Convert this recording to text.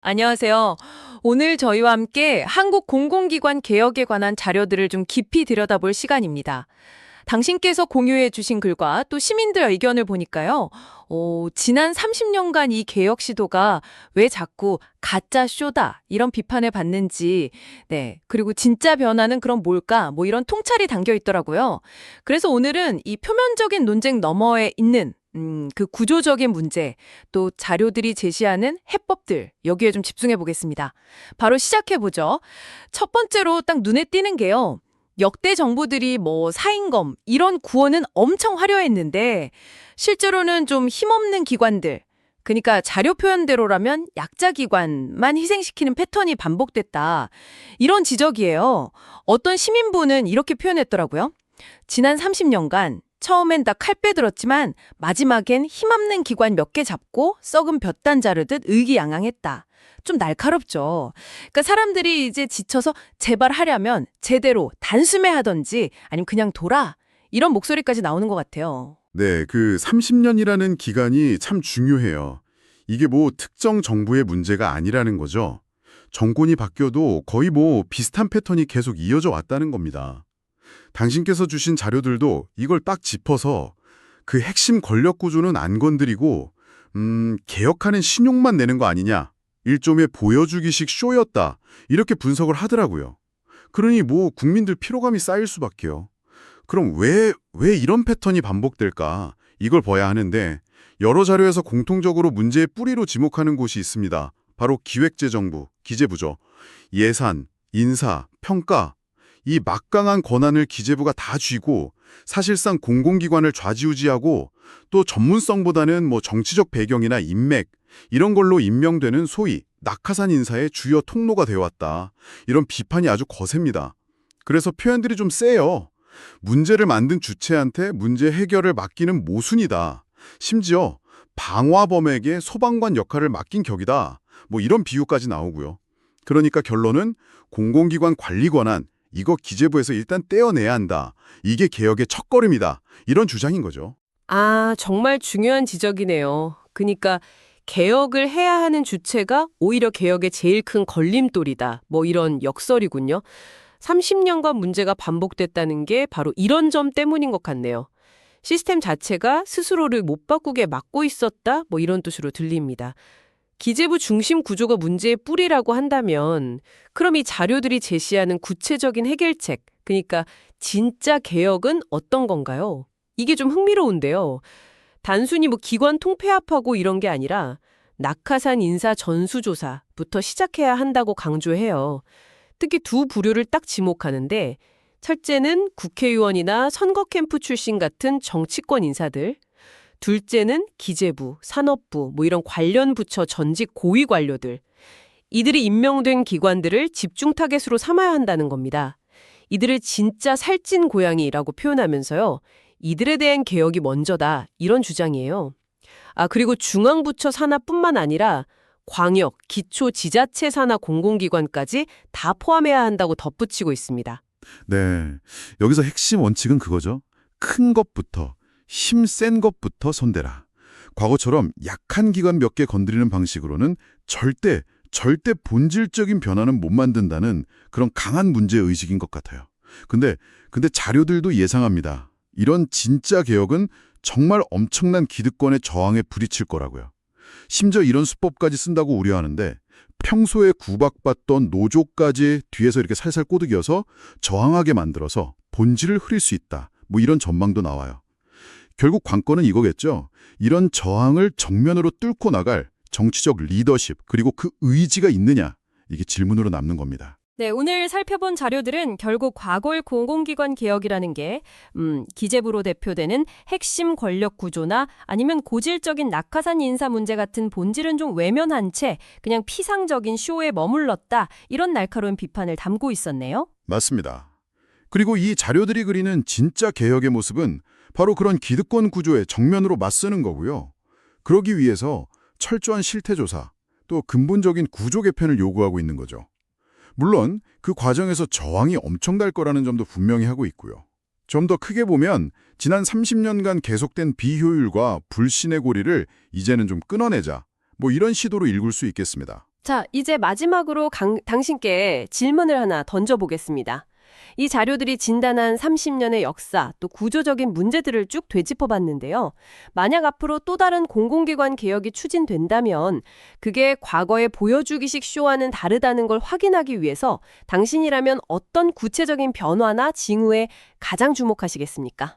안녕하세요. 오늘 저희와 함께 한국 공공기관 개혁에 관한 자료들을 좀 깊이 들여다볼 시간입니다. 당신께서 공유해 주신 글과 또 시민들 의견을 보니까요. 지난 30년간 이 개혁 시도가 왜 자꾸 가짜 쇼다 이런 비판을 받는지, 네, 그리고 진짜 변화는 그럼 뭘까? 뭐 이런 통찰이 담겨 있더라고요. 그래서 오늘은 이 표면적인 논쟁 너머에 있는 그 구조적인 문제, 또 자료들이 제시하는 해법들, 여기에 좀 집중해 보겠습니다. 바로 시작해 보죠. 첫 번째로 딱 눈에 띄는 게요. 역대 정부들이 뭐 사인검 이런 구호는 엄청 화려했는데 실제로는 좀 힘없는 기관들, 그러니까 자료 표현대로라면 약자 기관만 희생시키는 패턴이 반복됐다. 이런 지적이에요. 어떤 시민분은 이렇게 표현했더라고요. 지난 30년간 처음엔 다 칼 빼들었지만 마지막엔 힘없는 기관 몇 개 잡고 썩은 볕단 자르듯 의기양양했다. 좀 날카롭죠. 그러니까 사람들이 이제 지쳐서 제발 하려면 제대로 단숨에 하던지 아니면 그냥 돌아. 이런 목소리까지 나오는 것 같아요. 네, 그 30년이라는 기간이 참 중요해요. 이게 뭐 특정 정부의 문제가 아니라는 거죠. 정권이 바뀌어도 거의 뭐 비슷한 패턴이 계속 이어져 왔다는 겁니다. 당신께서 주신 자료들도 이걸 딱 짚어서 그 핵심 권력 구조는 안 건드리고 개혁하는 신용만 내는 거 아니냐. 일종의 보여주기식 쇼였다. 이렇게 분석을 하더라고요. 그러니 뭐 국민들 피로감이 쌓일 수밖에요. 그럼 왜 이런 패턴이 반복될까? 이걸 봐야 하는데 여러 자료에서 공통적으로 문제의 뿌리로 지목하는 곳이 있습니다. 바로 기획재정부, 기재부죠. 예산, 인사, 평가, 이 막강한 권한을 기재부가 다 쥐고 사실상 공공기관을 좌지우지하고 또 전문성보다는 뭐 정치적 배경이나 인맥 이런 걸로 임명되는 소위 낙하산 인사의 주요 통로가 되어왔다. 이런 비판이 아주 거셉니다. 그래서 표현들이 좀 세요. 문제를 만든 주체한테 문제 해결을 맡기는 모순이다. 심지어 방화범에게 소방관 역할을 맡긴 격이다. 뭐 이런 비유까지 나오고요. 그러니까 결론은 공공기관 관리 권한, 이거 기재부에서 일단 떼어내야 한다. 이게 개혁의 첫걸음이다. 이런 주장인 거죠. 아, 정말 중요한 지적이네요. 그러니까 개혁을 해야 하는 주체가 오히려 개혁의 제일 큰 걸림돌이다. 뭐 이런 역설이군요. 30년간 문제가 반복됐다는 게 바로 이런 점 때문인 것 같네요. 시스템 자체가 스스로를 못 바꾸게 막고 있었다. 뭐 이런 뜻으로 들립니다. 기재부 중심 구조가 문제의 뿌리라고 한다면 그럼 이 자료들이 제시하는 구체적인 해결책, 그러니까 진짜 개혁은 어떤 건가요? 이게 좀 흥미로운데요. 단순히 뭐 기관 통폐합하고 이런 게 아니라 낙하산 인사 전수조사부터 시작해야 한다고 강조해요. 특히 두 부류를 딱 지목하는데 첫째는 국회의원이나 선거 캠프 출신 같은 정치권 인사들, 둘째는 기재부, 산업부, 뭐 이런 관련 부처 전직 고위 관료들. 이들이 임명된 기관들을 집중 타겟으로 삼아야 한다는 겁니다. 이들을 진짜 살찐 고양이라고 표현하면서요. 이들에 대한 개혁이 먼저다. 이런 주장이에요. 아, 그리고 중앙부처 산하뿐만 아니라 광역, 기초, 지자체 산하 공공기관까지 다 포함해야 한다고 덧붙이고 있습니다. 네, 여기서 핵심 원칙은 그거죠. 큰 것부터, 힘 센 것부터 손대라. 과거처럼 약한 기관 몇 개 건드리는 방식으로는 절대 본질적인 변화는 못 만든다는 그런 강한 문제의식인 것 같아요. 근데 자료들도 예상합니다. 이런 진짜 개혁은 정말 엄청난 기득권의 저항에 부딪힐 거라고요. 심지어 이런 수법까지 쓴다고 우려하는데 평소에 구박받던 노조까지 뒤에서 이렇게 살살 꼬드겨서 저항하게 만들어서 본질을 흐릴 수 있다. 뭐 이런 전망도 나와요. 결국 관건은 이거겠죠. 이런 저항을 정면으로 뚫고 나갈 정치적 리더십 그리고 그 의지가 있느냐. 이게 질문으로 남는 겁니다. 네, 오늘 살펴본 자료들은 결국 과거의 공공기관 개혁이라는 게 기재부로 대표되는 핵심 권력 구조나 아니면 고질적인 낙하산 인사 문제 같은 본질은 좀 외면한 채 그냥 피상적인 쇼에 머물렀다. 이런 날카로운 비판을 담고 있었네요. 맞습니다. 그리고 이 자료들이 그리는 진짜 개혁의 모습은 바로 그런 기득권 구조에 정면으로 맞서는 거고요. 그러기 위해서 철저한 실태조사, 또 근본적인 구조 개편을 요구하고 있는 거죠. 물론 그 과정에서 저항이 엄청날 거라는 점도 분명히 하고 있고요. 좀 더 크게 보면 지난 30년간 계속된 비효율과 불신의 고리를 이제는 좀 끊어내자, 뭐 이런 시도로 읽을 수 있겠습니다. 자, 이제 마지막으로 당신께 질문을 하나 던져보겠습니다. 이 자료들이 진단한 30년의 역사, 또 구조적인 문제들을 쭉 되짚어봤는데요. 만약 앞으로 또 다른 공공기관 개혁이 추진된다면 그게 과거의 보여주기식 쇼와는 다르다는 걸 확인하기 위해서 당신이라면 어떤 구체적인 변화나 징후에 가장 주목하시겠습니까?